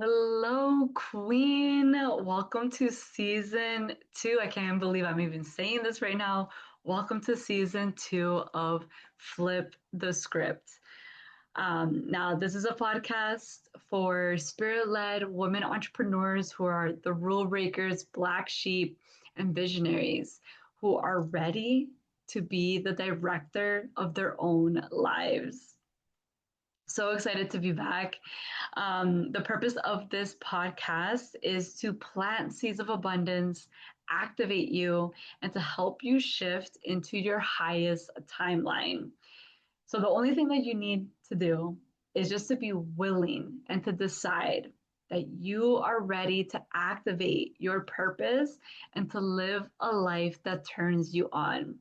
Hello, Queen. Welcome to season two. I can't believe I'm even saying this right now. Welcome to season two of Flip the Script. Now, this is a podcast for spirit led women entrepreneurs who are the rule breakers, black sheep, and visionaries who are ready to be the director of their own lives. So excited to be back. The purpose of this podcast is to plant seeds of abundance, activate you, and to help you shift into your highest timeline. So, the only thing that you need to do is just to be willing and to decide that you are ready to activate your purpose and to live a life that turns you on.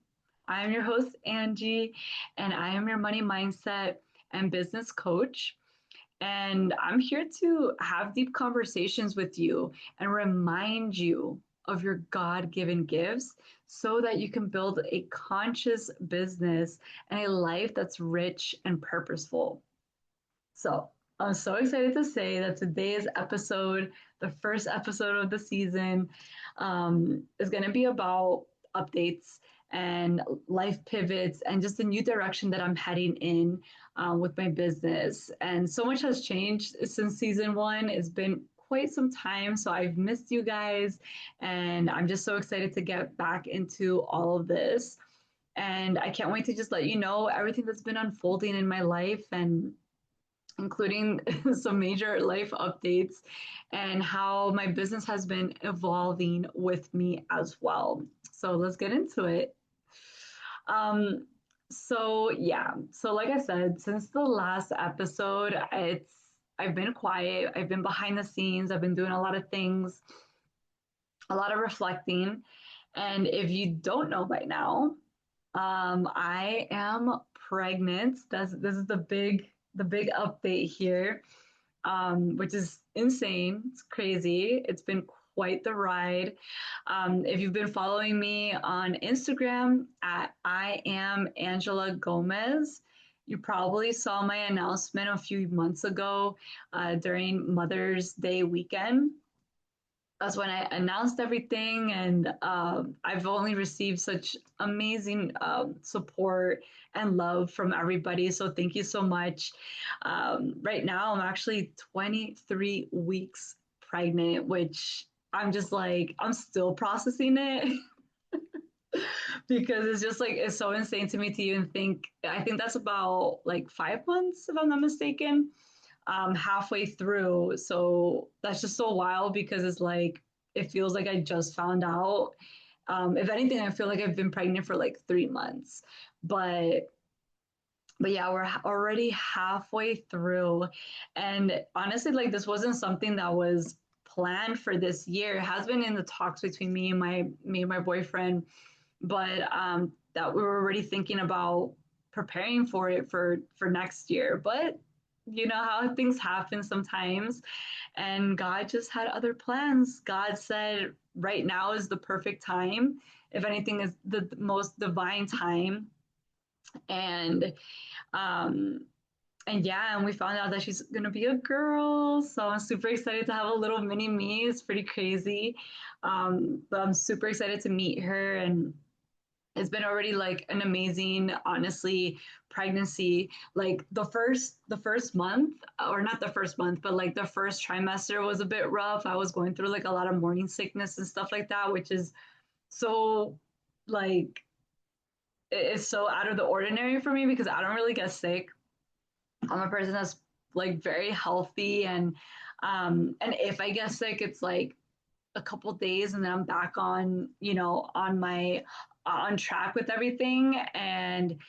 I am your host, Angie, and I am your money mindset and business coach. And I'm here to have deep conversations with you and remind you of your God given gifts so that you can build a conscious business and a life that's rich and purposeful. So, I'm so excited to say that today's episode, the first episode of the season, is going to be about updates and life pivots and just the new direction that I'm heading in with my business. And so much has changed since season one. It's been quite some time. So I've missed you guys. And I'm just so excited to get back into all of this. And I can't wait to just let you know everything that's been unfolding in my life and including some major life updates and how my business has been evolving with me as well. So let's get into it. Um, so like I said, since the last episode, I've been quiet, I've been behind the scenes, I've been doing a lot of things, a lot of reflecting. And if you don't know by now, I am pregnant. This is the big update here, which is insane. It's crazy. It's been quite the ride. If you've been following me on Instagram at iamangelagomez, you probably saw my announcement a few months ago during Mother's Day weekend. That's when I announced everything, and I've only received such amazing support and love from everybody. So thank you so much. Right now, I'm actually 23 weeks pregnant, which I'm just like I'm still processing it because it's just like it's so insane to me to even think. I think that's about like 5 months, if I'm not mistaken, halfway through. So that's just so wild because it's like it feels like I just found out. If anything, I feel like I've been pregnant for like 3 months, but yeah, we're already halfway through, and honestly, like this wasn't something that was planned for this year. It has been in the talks between me and my boyfriend, but that we were already thinking about preparing for it for next year. But you know how things happen sometimes, and God just had other plans. God said right now is the perfect time. If anything, is the most divine time. And um and yeah, and we found out that she's gonna be a girl. So I'm super excited to have a little mini me. It's pretty crazy. But I'm super excited to meet her, and it's been already like an amazing, honestly, pregnancy. Like the first month, or not the first month, but like the first trimester was a bit rough. I was going through like a lot of morning sickness and stuff like that, which is so like it's so out of the ordinary for me because I don't really get sick. I'm a person that's like very healthy, and if I get sick, it's like a couple days and then I'm back on, on track with everything. And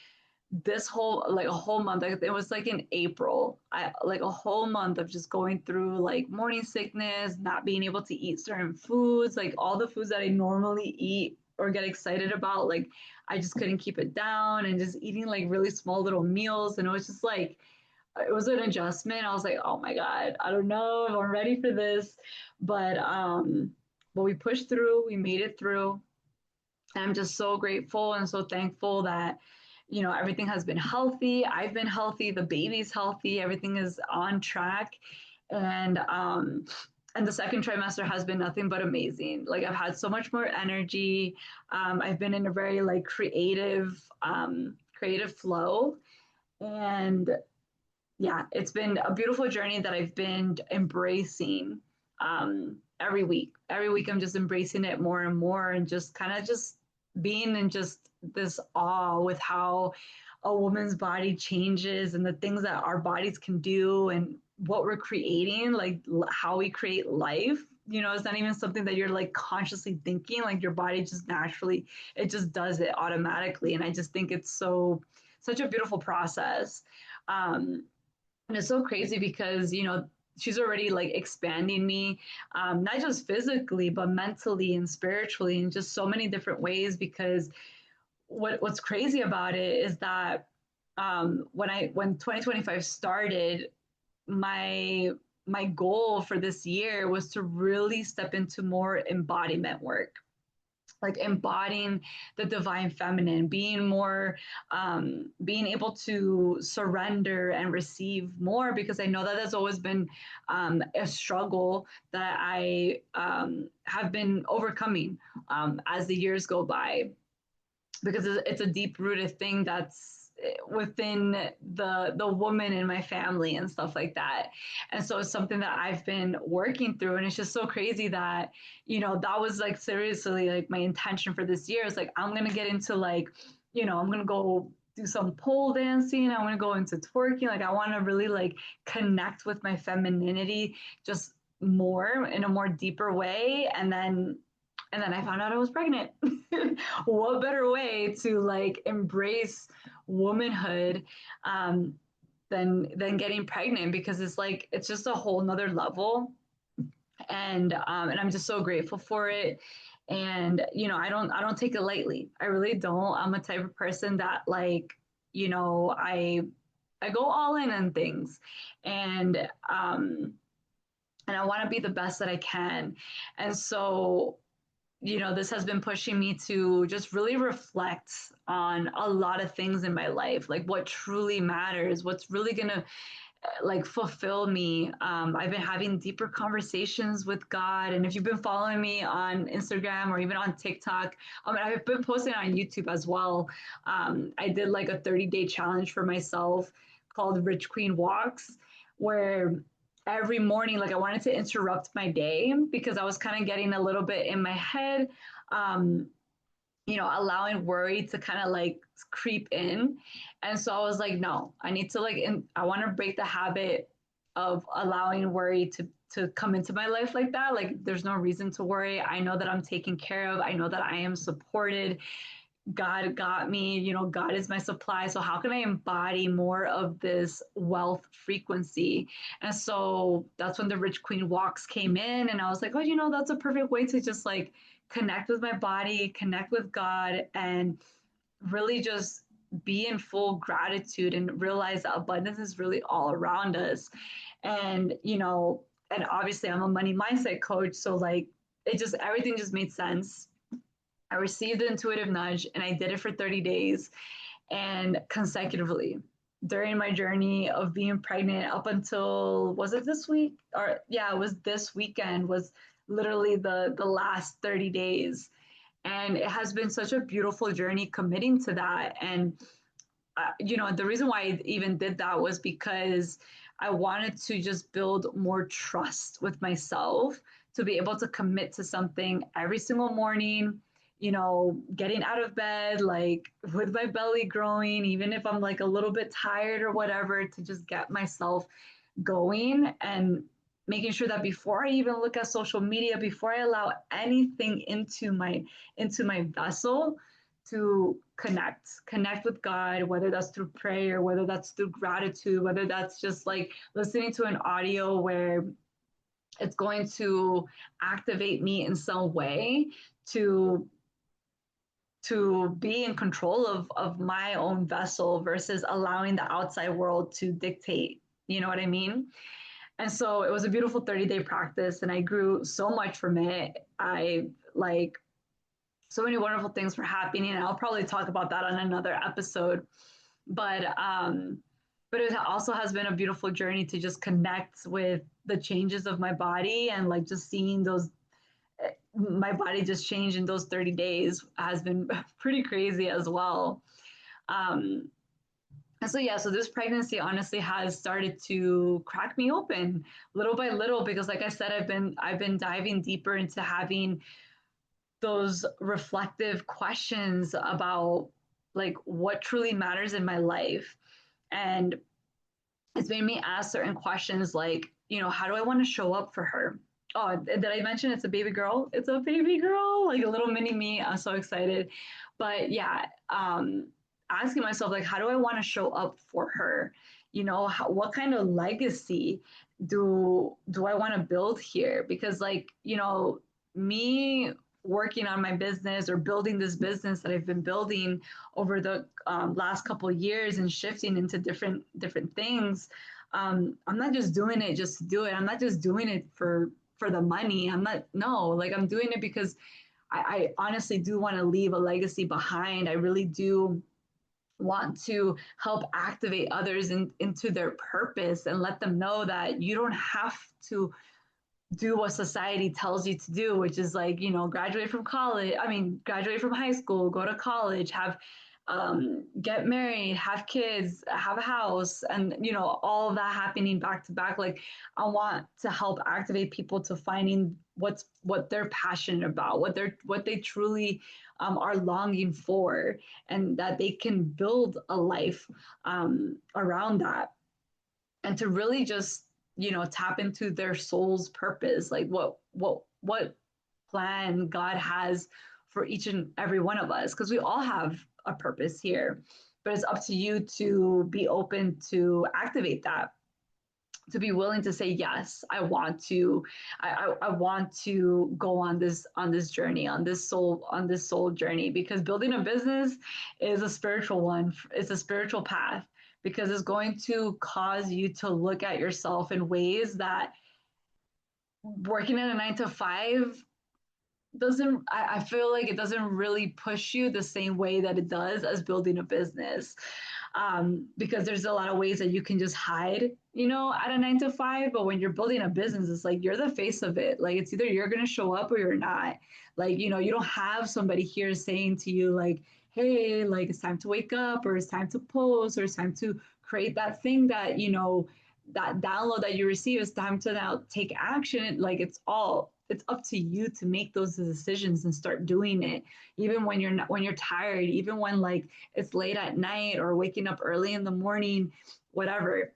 this whole like a whole month, like, it was like in April, I like a whole month of just going through like morning sickness, not being able to eat certain foods, like all the foods that I normally eat or get excited about, like I just couldn't keep it down, and just eating like really small little meals. And it was just like it was an adjustment. I was like, oh my God, I don't know if I'm ready for this. But we pushed through, we made it through. And I'm just so grateful and so thankful that, everything has been healthy. I've been healthy, the baby's healthy, everything is on track. and and the second trimester has been nothing but amazing. Like I've had so much more energy. I've been in a very like creative flow, and yeah, it's been a beautiful journey that I've been embracing every week. Every week, I'm just embracing it more and more, and just kind of just being in just this awe with how a woman's body changes and the things that our bodies can do and what we're creating, like how we create life. You know, it's not even something that you're like consciously thinking, like your body just naturally, it just does it automatically. And I just think it's such a beautiful process. Um, and it's so crazy because, you know, she's already like expanding me, not just physically, but mentally and spiritually in just so many different ways. Because what's crazy about it is that when 2025 started, my my goal for this year was to really step into more embodiment work, like embodying the divine feminine, being more, being able to surrender and receive more, because I know that has always been a struggle that I have been overcoming as the years go by, because it's a deep rooted thing that's within the woman in my family and stuff like that. And so it's something that I've been working through, and it's just so crazy that, you know, that was like seriously like my intention for this year is like I'm gonna get into like, you know, I'm gonna go do some pole dancing, I'm gonna go into twerking, like I want to really like connect with my femininity just more in a more deeper way. And then I found out I was pregnant. What better way to like embrace womanhood um, than getting pregnant? Because it's like it's just a whole nother level, and I'm just so grateful for it. And you know, I don't take it lightly. I really don't. I'm a type of person that like, you know, I go all in on things, and and I want to be the best that I can. And so, you know, this has been pushing me to just really reflect on a lot of things in my life, like what truly matters, what's really gonna like fulfill me. I've been having deeper conversations with God, and if you've been following me on Instagram or even on TikTok, I've been posting on YouTube as well. I did like a 30-day challenge for myself called Rich Queen Walks, where every morning, like I wanted to interrupt my day because I was kind of getting a little bit in my head. Um, you know, allowing worry to kind of like creep in. And so I was like, no, I need to I want to break the habit of allowing worry to come into my life like that. Like there's no reason to worry. I know that I'm taken care of. I know that I am supported. God got me, you know, God is my supply. So how can I embody more of this wealth frequency? And so that's when the Rich Queen Walks came in. And I was like, oh, you know, that's a perfect way to just like connect with my body, connect with God, and really just be in full gratitude and realize that abundance is really all around us. And, you know, and obviously I'm a money mindset coach. So like everything just made sense. I received the intuitive nudge and I did it for 30 days and consecutively during my journey of being pregnant up until, was it this week? Or yeah, it was this weekend, was literally the last 30 days. And it has been such a beautiful journey committing to that. And you know, the reason why I even did that was because I wanted to just build more trust with myself to be able to commit to something every single morning, you know, getting out of bed, like with my belly growing, even if I'm like a little bit tired or whatever, to just get myself going and making sure that before I even look at social media, before I allow anything into my vessel, to connect with God, whether that's through prayer, whether that's through gratitude, whether that's just like listening to an audio where it's going to activate me in some way to be in control of my own vessel versus allowing the outside world to dictate. You know what I mean? And so it was a beautiful 30-day practice, and I grew so much from it. I like so many wonderful things were happening, and I'll probably talk about that on another episode. But but it also has been a beautiful journey to just connect with the changes of my body, and like just seeing those, my body just change in those 30 days has been pretty crazy as well. Um, and so yeah, so this pregnancy honestly has started to crack me open little by little, because like I said, I've been diving deeper into having those reflective questions about like what truly matters in my life. And it's made me ask certain questions like, how do I want to show up for her? Oh, did I mention it's a baby girl? It's a baby girl, like a little mini me. I'm so excited. But yeah, asking myself, like, how do I want to show up for her? What kind of legacy do I want to build here? Because like, me working on my business or building this business that I've been building over the last couple of years and shifting into different things. I'm not just doing it just to do it. I'm not just doing it for the money. I'm not, no, like I'm doing it because I honestly do want to leave a legacy behind. I really do want to help activate others into their purpose and let them know that you don't have to do what society tells you to do, which is like, graduate from college. I mean, graduate from high school, go to college, have, get married, have kids, have a house, and, all of that happening back to back. Like, I want to help activate people to finding what they're passionate about, what they truly are longing for, and that they can build a life around that, and to really just tap into their soul's purpose, like what plan God has for each and every one of us, because we all have a purpose here, but it's up to you to be open to activate that, to be willing to say yes, I want to go on this journey, on this soul journey, because building a business is a spiritual one. It's a spiritual path, because it's going to cause you to look at yourself in ways that working in a 9 to 5 doesn't. I feel like it doesn't really push you the same way that it does as building a business, because there's a lot of ways that you can just hide, at a 9 to 5. But when you're building a business, it's like you're the face of it. Like it's either you're going to show up or you're not. Like, you don't have somebody here saying to you, like, hey, like it's time to wake up, or it's time to post, or it's time to create that thing that, that download that you receive. It's time to now take action. Like it's up to you to make those decisions and start doing it, even when you're not, when you're tired, even when like it's late at night or waking up early in the morning, whatever.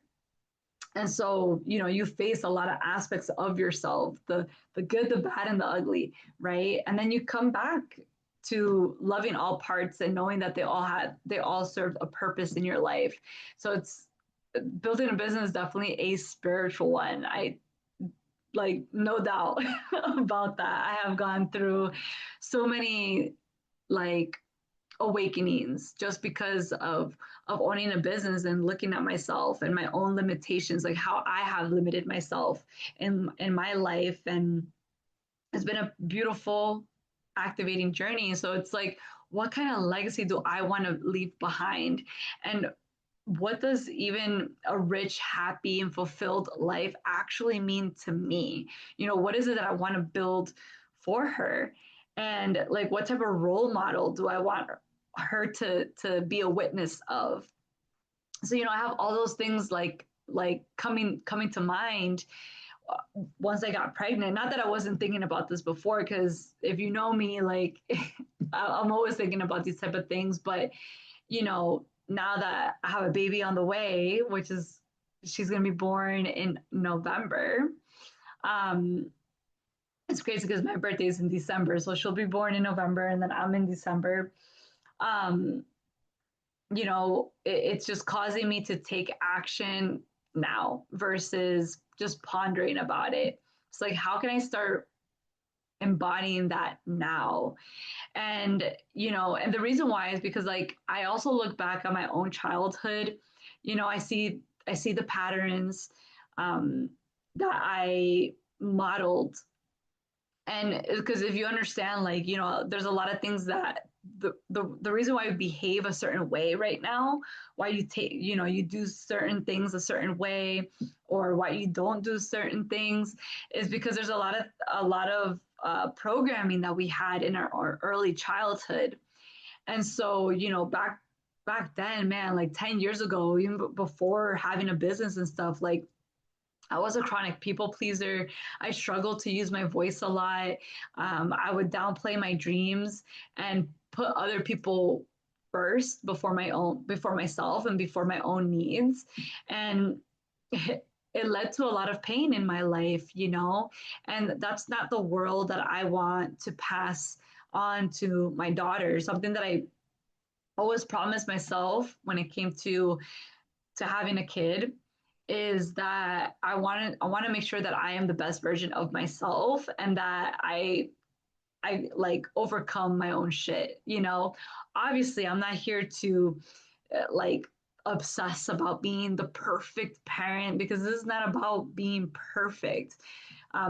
And so, you face a lot of aspects of yourself, the good, the bad, and the ugly, right? And then you come back to loving all parts and knowing that they all serve a purpose in your life. So it's building a business is definitely a spiritual one. I like no doubt about that. I have gone through so many like awakenings just because of owning a business and looking at myself and my own limitations, like how I have limited myself in my life. And it's been a beautiful activating journey. So it's like, what kind of legacy do I want to leave behind? And what does even a rich, happy, and fulfilled life actually mean to me? What is it that I want to build for her? And like, what type of role model do I want her to be a witness of? So, I have all those things like coming to mind once I got pregnant. Not that I wasn't thinking about this before, because if you know me, like I'm always thinking about these type of things. But now that I have a baby on the way, which is she's gonna be born in November. Um, it's crazy because my birthday is in December, so she'll be born in November, and then I'm in December. Um, it's just causing me to take action now versus just pondering about it. It's like, how can I start embodying that now? And the reason why is because like I also look back at my own childhood. I see the patterns um, that I modeled. And because if you understand, like, there's a lot of things the reason why you behave a certain way right now, why you take, you do certain things a certain way, or why you don't do certain things, is because there's a lot of programming that we had in our early childhood. And so, back then, man, like 10 years ago, even before having a business and stuff, like I was a chronic people pleaser. I struggled to use my voice a lot. I would downplay my dreams and put other people first before myself and before my own needs. And it led to a lot of pain in my life. And that's not the world that I want to pass on to my daughter. Something that I always promised myself when it came to having a kid is that I want to make sure that I am the best version of myself, and that I like overcome my own shit. Obviously, I'm not here to like obsess about being the perfect parent, because this is not about being perfect.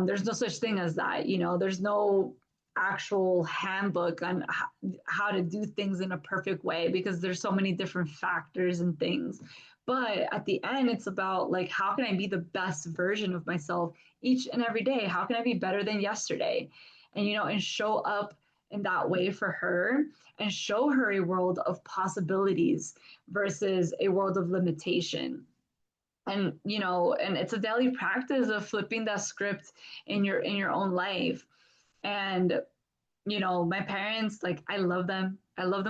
There's no such thing as that. There's no actual handbook on how to do things in a perfect way, because there's so many different factors and things. But at the end, it's about like, how can I be the best version of myself each and every day? How can I be better than yesterday? And show up in that way for her, and show her a world of possibilities versus a world of limitation. And it's a daily practice of flipping that script in your own life. And my parents, like, I love them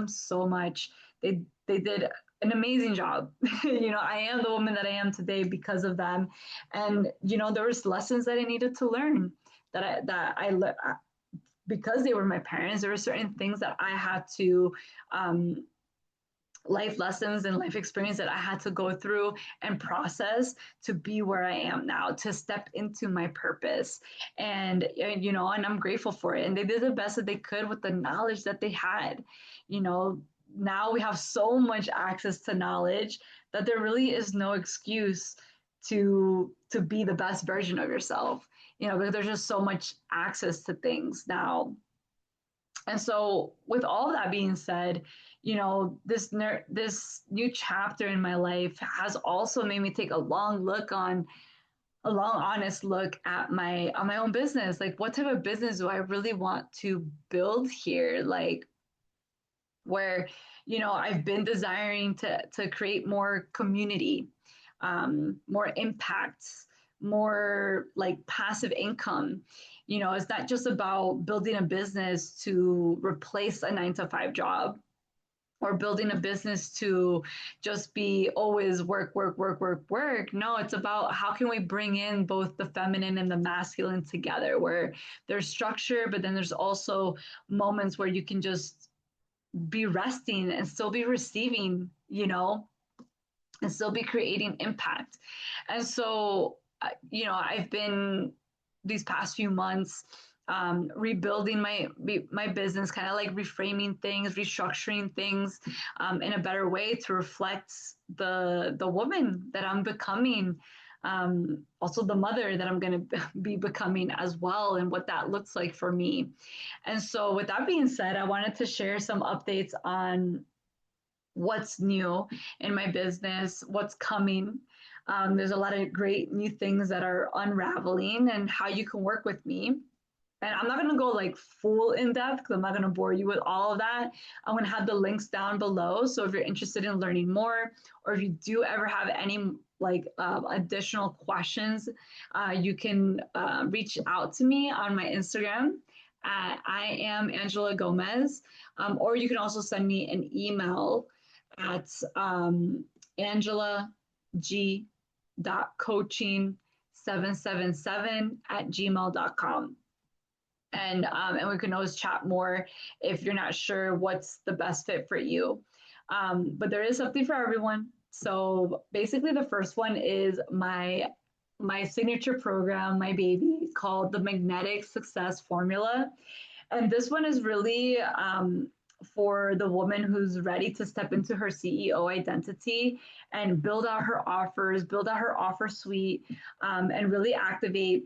so much. They did an amazing job. I am the woman that I am today because of them. And there was lessons that I needed to learn, because they were my parents. There were certain things that I had to, life lessons and life experience that I had to go through and process to be where I am now, to step into my purpose. And I'm grateful for it. And they did the best that they could with the knowledge that they had. You know, Now we have so much access to knowledge that there really is no excuse to be the best version of yourself. Because there's just so much access to things now. And so, with all that being said, this new chapter in my life has also made me take a long, honest look at my own business. Like, what type of business do I really want to build here? Like, where I've been desiring to create more community, more impacts, more like passive income. It's not just about building a business to replace a 9 to 5 job, or building a business to just be always work, work, work, work, work. No, it's about how can we bring in both the feminine and the masculine together, where there's structure, but then there's also moments where you can just be resting and still be receiving, and still be creating impact. And so, I've been these past few months rebuilding my business, kind of like reframing things, restructuring things in a better way to reflect the woman that I'm becoming. Also the mother that I'm going to be becoming as well, and what that looks like for me. And so, with that being said, I wanted to share some updates on what's new in my business, what's coming. There's a lot of great new things that are unraveling, and how you can work with me. And I'm not going to go like full in depth, because I'm not going to bore you with all of that. I'm going to have the links down below. So if you're interested in learning more, or if you do ever have any like additional questions, you can reach out to me on my Instagram at iamangelagomez, or you can also send me an email at angela.g.coaching777 and we can always chat more if you're not sure what's the best fit for you. But there is something for everyone. So basically, the first one is my signature program, my baby, called the Magnetic Success Formula. And this one is really for the woman who's ready to step into her CEO identity and build out her offers, build out her offer suite, and really activate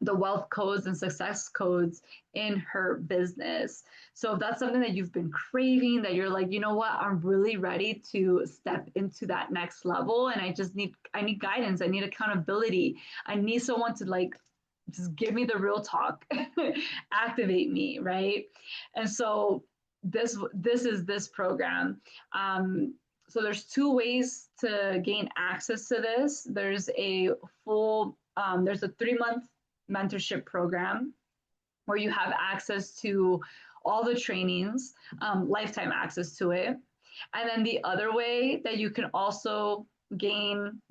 the wealth codes and success codes in her business. So if that's something that you've been craving, that you're like, you know what, I'm really ready to step into that next level, and I need guidance, I need accountability, I need someone to like just give me the real talk, activate me, right? And so this is this program. So there's two ways to gain access to this. There's a 3 month mentorship program where you have access to all the trainings, lifetime access to it. And then the other way that you can also gain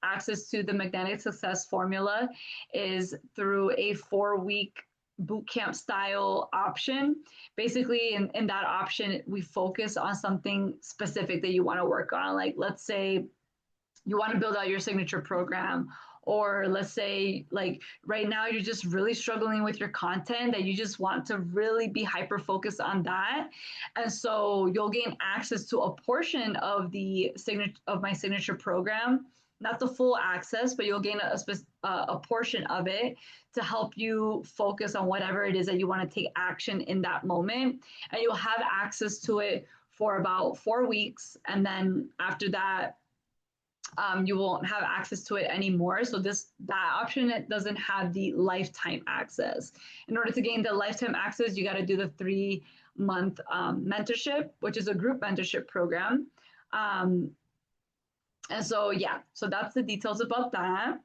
access to the magnetic success formula is through a 4 week boot camp style option. Basically, in that option, we focus on something specific that you want to work on. Like, let's say you want to build out your signature program, or let's say like right now you're just really struggling with your content, that you just want to really be hyper focused on that. And so you'll gain access to a portion of the signature of my signature program, not the full access, but you'll gain a portion of it to help you focus on whatever it is that you want to take action in that moment. And you'll have access to it for about 4 weeks, and then after that you won't have access to it anymore. So that option, it doesn't have the lifetime access. In order to gain the lifetime access, you got to do the 3 month mentorship, which is a group mentorship program. Um, and so yeah, so that's the details about that,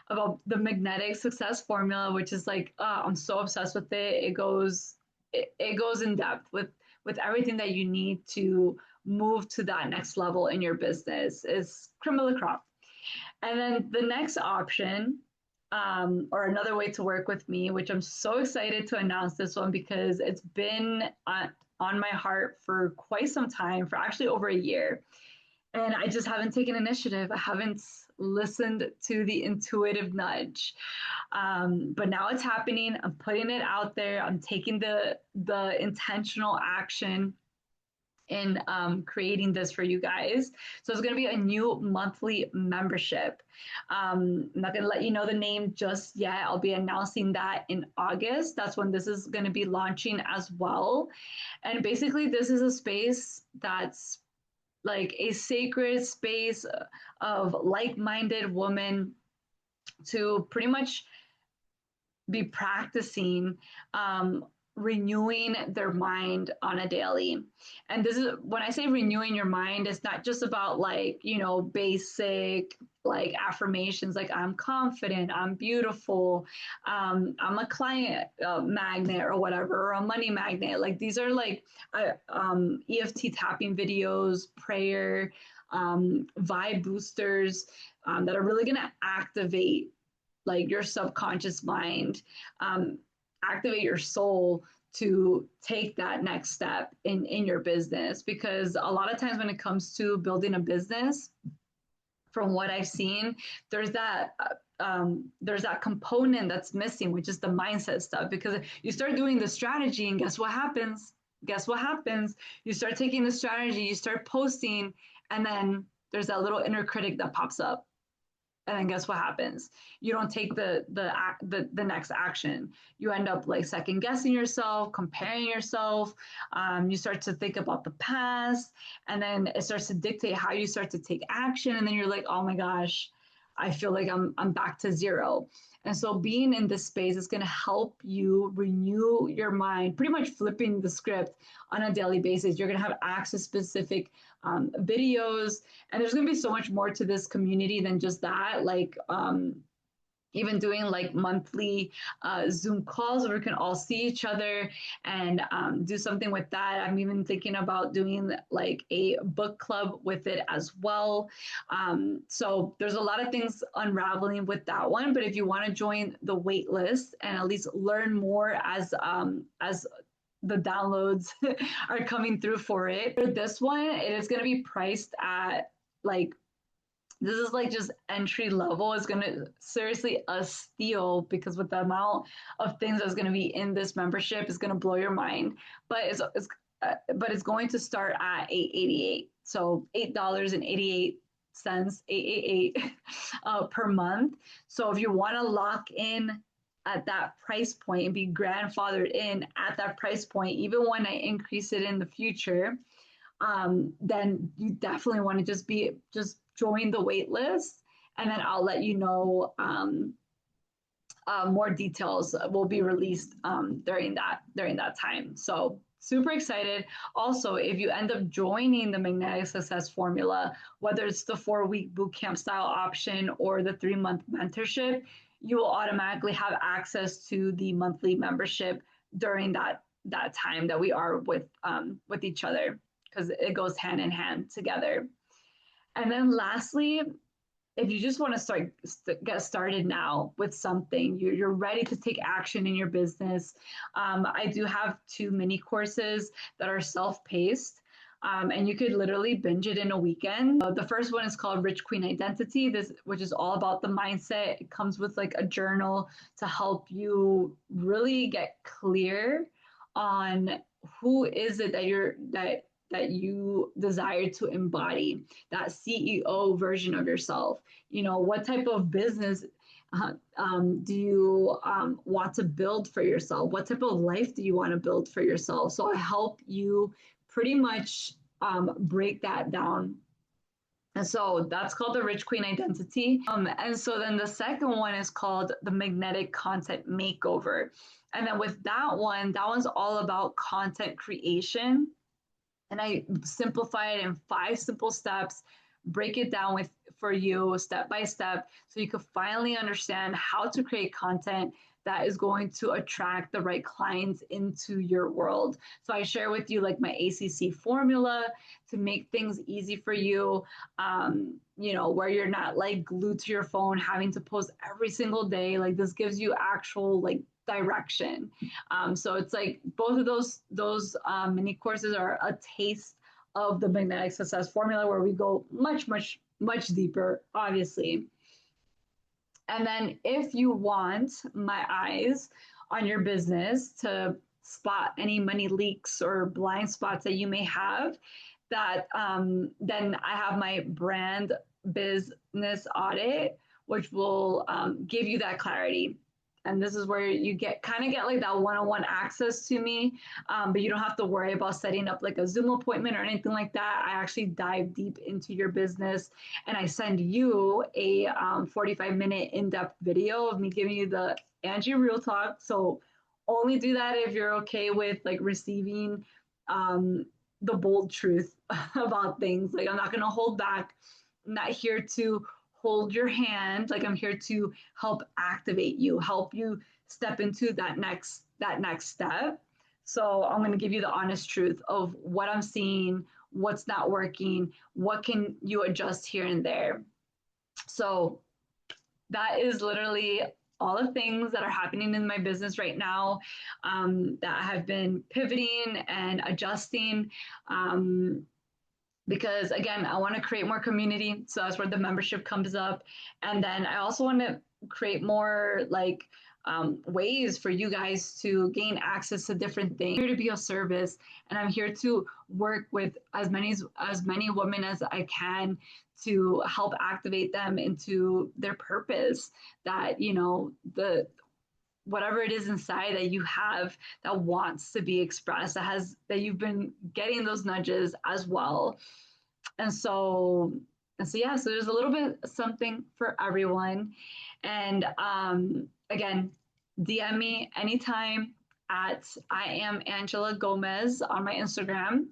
about the magnetic success formula, which is like I'm so obsessed with it. It goes in depth with everything that you need to move to that next level in your business. Is creme de la crop. And then the next option, or another way to work with me, which I'm so excited to announce this one because it's been on my heart for quite some time, for actually over a year. And I just haven't taken initiative. I haven't listened to the intuitive nudge. But now it's happening. I'm putting it out there. I'm taking the intentional action in creating this for you guys. So it's going to be a new monthly membership. I'm not going to let you know the name just yet. I'll be announcing that in August. That's when this is going to be launching as well. And basically, this is a space that's like a sacred space of like-minded women to pretty much be practicing renewing their mind on a daily. And this is when I say renewing your mind, it's not just about like, you know, basic like affirmations like I'm confident, I'm beautiful, I'm a client magnet or whatever, or a money magnet. Like these are like EFT tapping videos, prayer, vibe boosters that are really going to activate like your subconscious mind, activate your soul to take that next step in your business. Because a lot of times when it comes to building a business, from what I've seen, there's that component that's missing, which is the mindset stuff. Because you start doing the strategy, and guess what happens? Guess what happens? You start taking the strategy, you start posting, and then there's that little inner critic that pops up. And then guess what happens? You don't take the next action. You end up like second guessing yourself, comparing yourself. You start to think about the past, and then it starts to dictate how you start to take action. And then you're like, oh my gosh, I feel like I'm back to zero. And so being in this space is going to help you renew your mind, pretty much flipping the script on a daily basis. You're going to have access specific videos, and there's going to be so much more to this community than just that. Like even doing like monthly Zoom calls where we can all see each other and do something with that. I'm even thinking about doing like a book club with it as well. So there's a lot of things unraveling with that one. But if you want to join the wait list and at least learn more as the downloads are coming through for it, for this one, it is going to be priced at like, this is like just entry level. It's going to seriously a steal, because with the amount of things that's going to be in this membership is going to blow your mind. But it's going to start at $8.88. So $8.88, 888 per month. So if you want to lock in at that price point and be grandfathered in at that price point, even when I increase it in the future, then you definitely want to just join the wait list, and then I'll let you know more details will be released during that time. So super excited. Also, if you end up joining the Magnetic Success Formula, whether it's the 4-week bootcamp style option or the 3-month mentorship, you will automatically have access to the monthly membership during that time that we are with each other, because it goes hand in hand together. And then lastly, if you just want to get started now with something, you're ready to take action in your business. I do have 2 mini courses that are self-paced. And you could literally binge it in a weekend. The first one is called Rich Queen Identity, which is all about the mindset. It comes with like a journal to help you really get clear on who is it that you desire to embody, that CEO version of yourself. What type of business do you want to build for yourself? What type of life do you want to build for yourself? So I help you pretty much break that down. And so that's called the Rich Queen Identity. And so then the second one is called the Magnetic Content Makeover. And then with that one's all about content creation. And I simplify it in 5 simple steps, break it down for you step by step, so you can finally understand how to create content that is going to attract the right clients into your world. So I share with you like my ACC formula to make things easy for you, where you're not like glued to your phone having to post every single day. Like this gives you actual like direction. So it's like both of those mini courses are a taste of the Magnetic Success Formula, where we go much, much, much deeper, obviously. And then if you want my eyes on your business to spot any money leaks or blind spots that you may have, then I have my brand business audit, which will give you that clarity. And this is where you get like that one-on-one access to me, but you don't have to worry about setting up like a Zoom appointment or anything like that. I actually dive deep into your business, and I send you a 45-minute in-depth video of me giving you the Angie Real Talk. So only do that if you're okay with like receiving the bold truth about things. Like I'm not going to hold back. I'm not here to hold your hand. Like I'm here to help activate you, help you step into that next step. So I'm going to give you the honest truth of what I'm seeing, what's not working, what can you adjust here and there. So that is literally all the things that are happening in my business right now, that I have been pivoting and adjusting. Because again, I want to create more community. So that's where the membership comes up. And then I also want to create more like ways for you guys to gain access to different things. I'm here to be of service, and I'm here to work with as many women as I can to help activate them into their purpose, that the whatever it is inside that you have that wants to be expressed, that you've been getting those nudges as well. And so yeah, so there's a little bit something for everyone. And again, DM me anytime at iamangelagomez on my Instagram,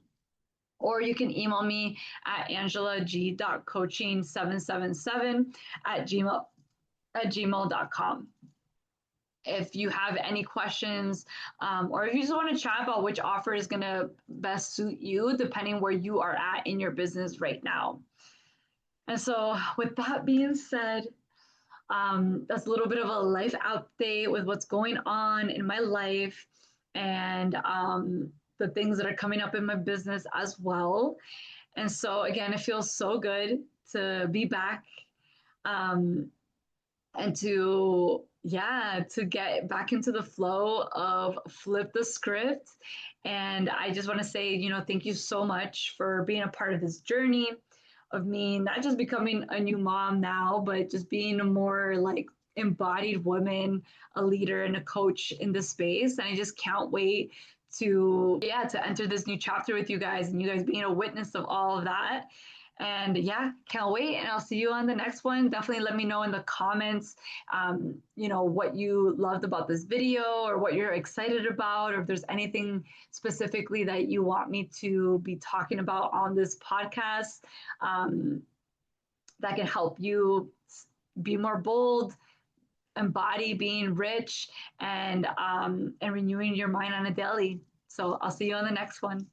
or you can email me at angelag.coaching777 at gmail.com. If you have any questions, or if you just want to chat about which offer is going to best suit you, depending where you are at in your business right now. And so with that being said, that's a little bit of a life update with what's going on in my life, and the things that are coming up in my business as well. And so again, it feels so good to be back, and to get back into the flow of flip the script. And I just want to say, thank you so much for being a part of this journey of me, not just becoming a new mom now, but just being a more like embodied woman, a leader and a coach in this space. And I just can't wait to enter this new chapter with you guys and you guys being a witness of all of that. And yeah, can't wait. And I'll see you on the next one. Definitely let me know in the comments, what you loved about this video or what you're excited about, or if there's anything specifically that you want me to be talking about on this podcast um, that can help you be more bold, embody being rich, and renewing your mind on a daily. So I'll see you on the next one.